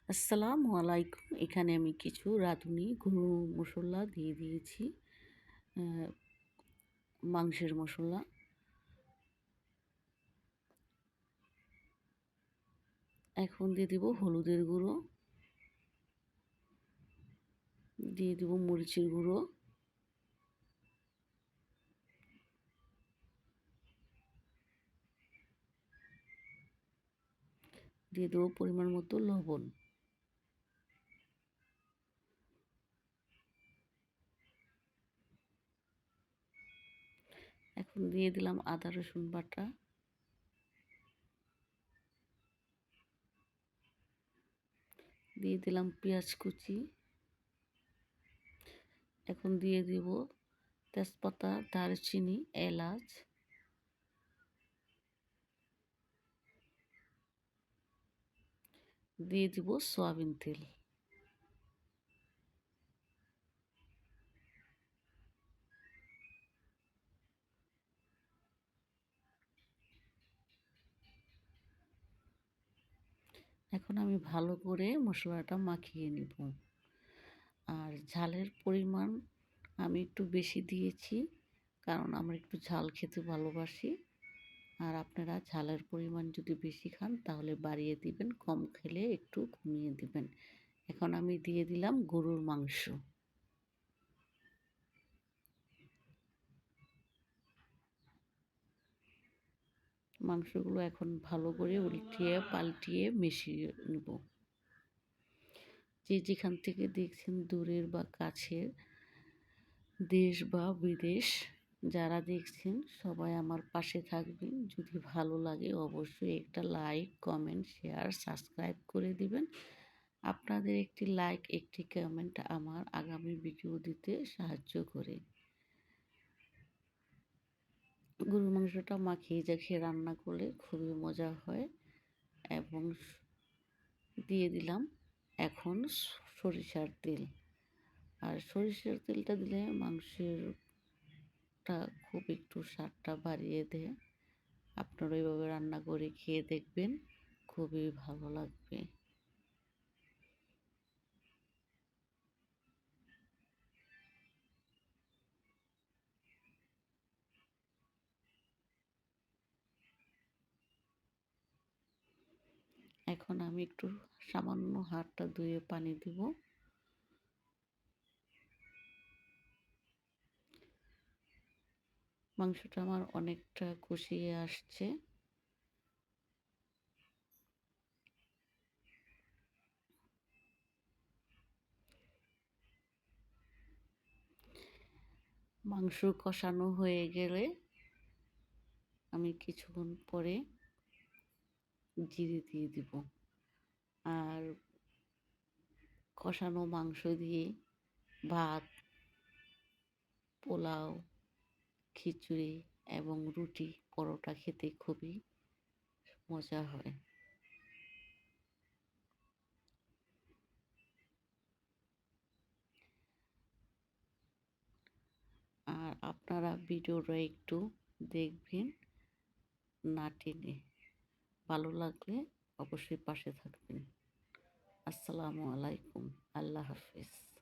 আসসালামু আলাইকুম। এখানে আমি কিছু রাঁধুনি গুঁড়ো মসলা দিয়ে দিয়েছি। আহ, মাংসের মশলা। এখন দিয়ে দিব হলুদের গুঁড়ো, দিয়ে দিব মরিচের গুঁড়ো, দিয়ে দেবো পরিমাণ মতো লবণ। এখন দিয়ে দিলাম আদা রসুন বাটা, দিয়ে দিলাম পেঁয়াজ কুচি। এখন দিয়ে দিব তেজপাতা, দারচিনি, এলাচ, দিয়ে দিব সয়াবিন তেল। এখন আমি ভালো করে মশলাটা মাখিয়ে নিব। আর ঝালের পরিমাণ আমি একটু বেশি দিয়েছি, কারণ আমরা একটু ঝাল খেতে ভালোবাসি। আর আপনারা ঝালের পরিমাণ যদি বেশি খান তাহলে বাড়িয়ে দিবেন, কম খেলে একটু কমিয়ে দিবেন। এখন আমি দিয়ে দিলাম গরুর মাংস। মাংসগুলো এখন ভালো করে উল্টিয়ে পাল্টিয়ে মিশিয়ে নেব। যে যেখান থেকে দেখছেন, দূরের বা কাছের, দেশ বা বিদেশ, যারা দেখছেন সবাই আমার পাশে থাকবেন। যদি ভালো লাগে অবশ্যই একটা লাইক, কমেন্ট, শেয়ার, সাবস্ক্রাইব করে দিবেন। আপনাদের একটি লাইক, একটি কমেন্ট আমার আগামী ভিডিও দিতে সাহায্য করে। গরুর মাংসটা মাখিয়ে রেখে রান্না করলে খুবই মজা হয়। এবং দিয়ে দিলাম এখন সরিষার তেল। আর সরিষার তেলটা দিলে মাংসেরটা খুব একটু স্বাদটা বাড়িয়ে দেয়। আপনারা এইভাবে রান্না করে খেয়ে দেখবেন, খুবই ভালো লাগবে। এখন আমি একটু সামান্য হাতটা ধুয়ে পানি দিব। মাংসটা আমার অনেকটা কষিয়ে আসছে। মাংস কষানো হয়ে গেলে আমি কিছুক্ষণ পরে জিরে দিয়ে দিব। আর কষানো মাংস দিয়ে ভাত, পোলাও, খিচুড়ি এবং রুটি, পরোটা খেতে খুবই মজা হয়। আর আপনারা ভিডিওটা একটু দেখবেন না টেনে। ভালো লাগলে অবশ্যই পাশে থাকবেন। আসসালামু আলাইকুম। আল্লাহ হাফেজ।